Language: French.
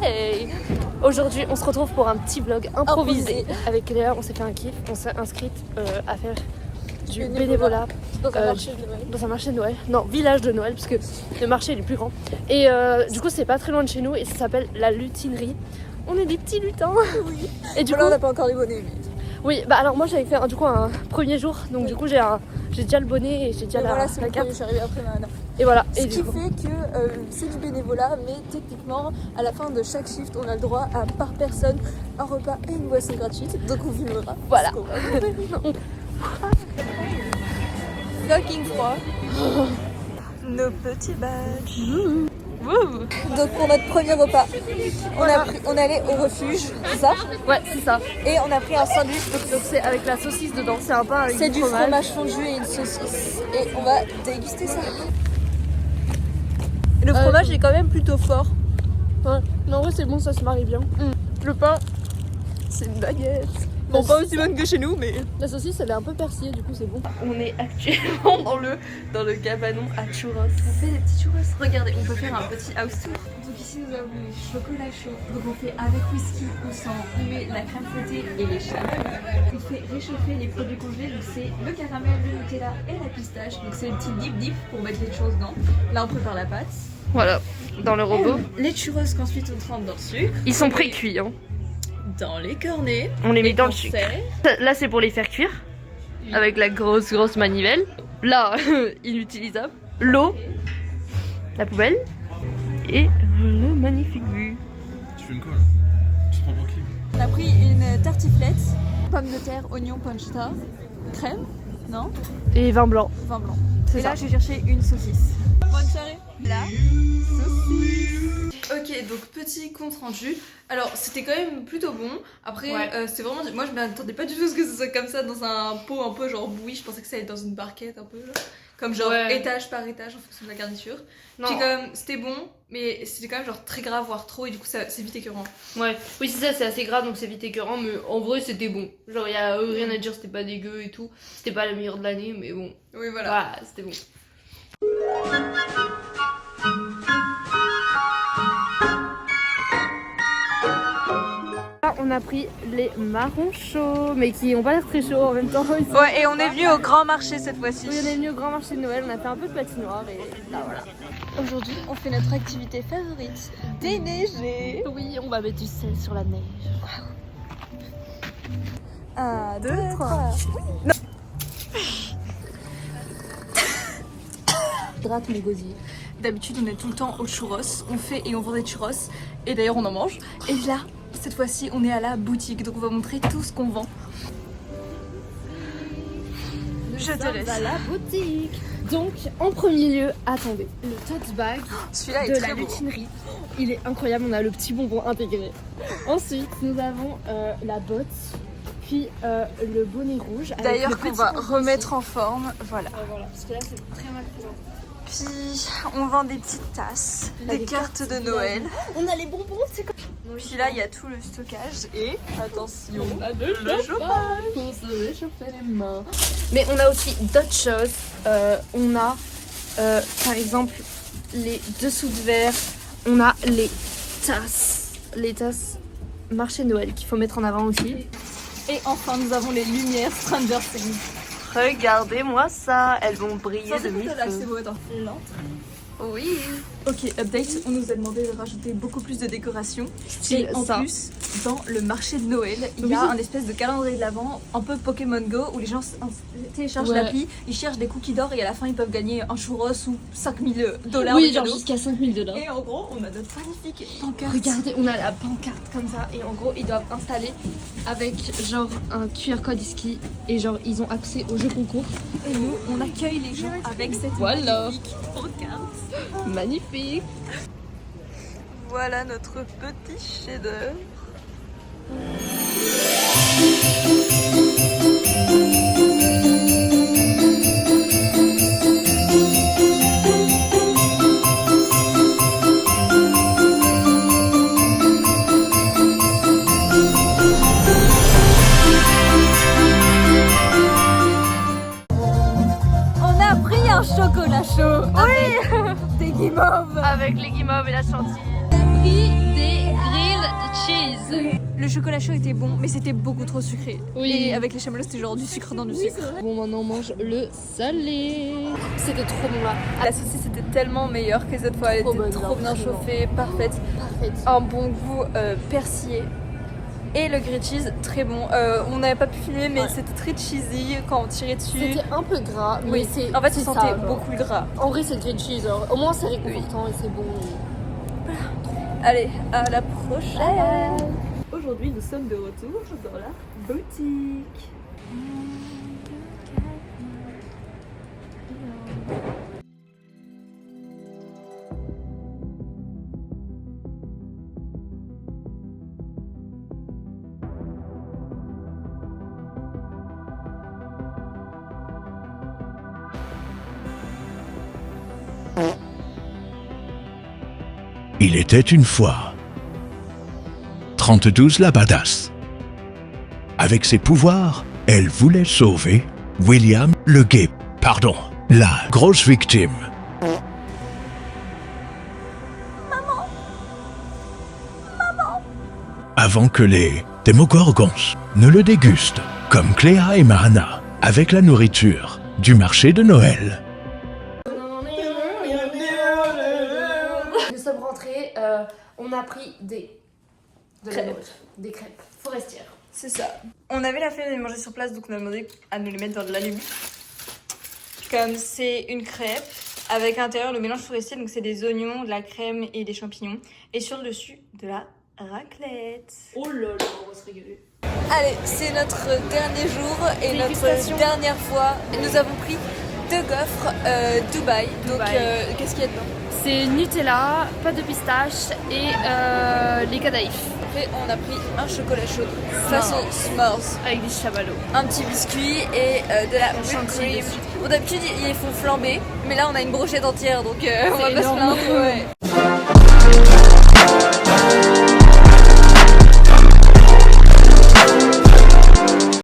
Hey. Aujourd'hui, on se retrouve pour un petit vlog improvisé. Avec Léa, on s'est fait un kiff. On s'est inscrite à faire du bénévolat dans un marché de Noël. Dans un marché de Noël. Non, village de Noël, parce que le marché il est plus grand. Et du coup, c'est pas très loin de chez nous et ça s'appelle la lutinerie. On est des petits lutins. Oui. Et du coup, coup, on n'a pas encore les bonnets. Mais... oui, bah alors moi j'avais fait du coup un premier jour, donc du coup j'ai déjà le bonnet et j'ai déjà voilà, c'est la le cape. premier, je suis arrivée après Mahana. Et voilà. Ce qui fait que c'est du bénévolat, mais techniquement, à la fin de chaque shift, on a le droit à par personne un repas et une boisson gratuite. Donc on filmera. Voilà. Fucking froid. Nos petits badges. Donc pour notre premier repas, on est allé au refuge, c'est ça? Ouais, c'est ça. Et on a pris un sandwich. Donc c'est avec la saucisse dedans, c'est un pain avec C'est du fromage fondu et une saucisse. Et on va déguster ça. Et le fromage est quand même plutôt fort. Ouais. Non, en vrai c'est bon, ça se marie bien. Le pain, C'est une baguette. Bon, pas aussi bonne que chez nous, mais... la saucisse elle est un peu persillée, du coup c'est bon. On est actuellement dans le cabanon à churros. On fait des petits churros. Regardez, on peut faire un petit house tour. Donc ici nous avons les chocolats chauds. Donc on fait avec whisky ou sans. On met la crème fouettée et les chèvres. On fait réchauffer les produits congelés. Donc c'est le caramel, le Nutella et la pistache. Donc c'est le petit dip pour mettre les choses dedans. Là on prépare la pâte. Voilà, dans le robot. Les churros qu'ensuite on trempe dans le sucre. Ils sont pré-cuits, hein. Dans les cornets. On les met Et dans le qu'on sucre. serre. Là c'est pour les faire cuire, avec la grosse manivelle. Là, inutilisable. L'eau, la poubelle et le magnifique vue. Tu fais une colle? Tu te prends pour qui? On a pris une tartiflette, pommes de terre, oignons, pancetta, crème, non? Et vin blanc. Vin blanc. C'est Et ça. là j'ai cherché une saucisse. Bonne soirée. Là, Ok, donc petit compte rendu. Alors c'était quand même plutôt bon. Après, Ouais. c'est vraiment. Moi je m'attendais pas du tout à ce que ce soit comme ça dans un pot un peu genre bouilli. Je pensais que ça allait être dans une barquette un peu là. Comme genre Ouais. étage par étage en fonction de la garniture. Non. Puis quand même, c'était bon, mais c'était quand même genre très gras, voire trop, et du coup c'est vite écœurant. Ouais, oui c'est ça, c'est assez gras donc c'est vite écœurant, mais en vrai c'était bon. Genre y a rien à dire, c'était pas dégueu et tout. C'était pas le meilleur de l'année, mais bon. Oui, voilà. Voilà, c'était bon. Là, on a pris les marrons chauds, mais qui ont pas l'air très chauds en même temps. Ils sont- ouais, et on est venu au grand marché cette fois-ci. Oui, on est venu au grand marché de Noël, on a fait un peu de patinoire et là voilà. Aujourd'hui, on fait notre activité favorite, déneiger. Oui, on va mettre du sel sur la neige. 1, 2, 3. Hydrate mon gosier. D'habitude, on est tout le temps aux churros. On fait et on vend des churros. Et d'ailleurs, on en mange. Et là, cette fois-ci, on est à la boutique. Donc, on va montrer tout ce qu'on vend. Je te laisse. À la boutique. Donc, en premier lieu, attendez, le tote bag Celui-là est de très la beau. lutinerie. Il est incroyable, on a le petit bonbon intégré. Ensuite, nous avons la botte, puis le bonnet rouge. avec D'ailleurs, le qu'on petit va bonbon remettre en forme. Voilà. ici. Voilà, parce que là, c'est très mal présenté. Puis, on vend des petites tasses, Là, des cartes de Noël. On a les bonbons, c'est comme Puis là, il y a tout le stockage. Et, attention, on a de le chauffage chauffage. pour se réchauffer les mains. Mais on a aussi d'autres choses. On a, par exemple, les dessous de verre. On a les tasses marché Noël qu'il faut mettre en avant aussi. Et enfin, nous avons les lumières Stranger Things. Regardez-moi ça, elles vont briller Ça, de c'est mille plutôt là, c'est feux. beau, attends. L'entrée. Oui. Ok, update, on nous a demandé de rajouter beaucoup plus de décorations. Style Et en ça. plus, dans le marché de Noël, il y Oui. a un espèce de calendrier de l'Avent, un peu Pokémon Go, où les gens téléchargent Ouais. l'appli, ils cherchent des cookies d'or et à la fin ils peuvent gagner un churros ou 5000 dollars. Oui, genre jusqu'à 5000 $. Et en gros, on a notre magnifique pancarte. Regardez, on a la pancarte comme ça et en gros ils doivent installer avec genre un QR code ici et genre ils ont accès au jeu concours. Et nous, on accueille les gens avec cette Voilà. magnifique pancarte. Magnifique. Voilà notre petit chef-d'œuvre. On a pris un chocolat chaud avec des guimauves. Avec les guimauves et la chantilly. On a pris des grillades chocolat chaud était bon, mais c'était beaucoup trop sucré. Oui. Et avec les chamallows, c'était genre du sucre dans du sucre. Bon, maintenant on mange le salé. C'était trop bon là. La saucisse était tellement meilleure que cette fois, elle Trop était bonne, trop bien vraiment. chauffée, parfaite. Parfait. Un bon goût persillé. Et le grilled cheese, très bon. On n'avait pas pu filmer, mais Ouais. c'était très cheesy quand on tirait dessus. C'était un peu gras, mais Oui, c'est. en fait, c'est on ça, sentait genre. beaucoup le gras. En vrai, c'est le grilled cheese. Alors, au moins, c'est réconfortant et c'est bon. Allez, à la prochaine. Aujourd'hui, nous sommes de retour dans la boutique. Il était une fois 32 la badass. Avec ses pouvoirs, elle voulait sauver William le gay. Pardon, la grosse victime. Avant que les Démogorgons ne le dégustent, comme Cléa et Marana, avec la nourriture du marché de Noël. Nous sommes rentrés, on a pris des crêpes forestières. C'est ça. On avait la flemme de les manger sur place, donc on a demandé à nous les mettre dans de l'aluminium. Comme c'est une crêpe avec à l'intérieur le mélange forestier, donc c'est des oignons, de la crème et des champignons. Et sur le dessus, de la raclette. Oh là là, on va se régaler. Allez, c'est notre dernier jour et notre Dégustation. dernière fois. Nous avons pris 2 gaufres Dubaï. Donc, Dubaï. qu'est-ce qu'il y a dedans? C'est Nutella, pâte de pistache et les cadaïfs. Après, on a pris un chocolat chaud façon s'mores, Avec des chamallows. un petit biscuit et de la whipped chantilly cream. dessus. Bon, d'habitude, ils les font flamber, mais là, on a une brochette entière, donc on va pas se énorme. plaindre. Ouais.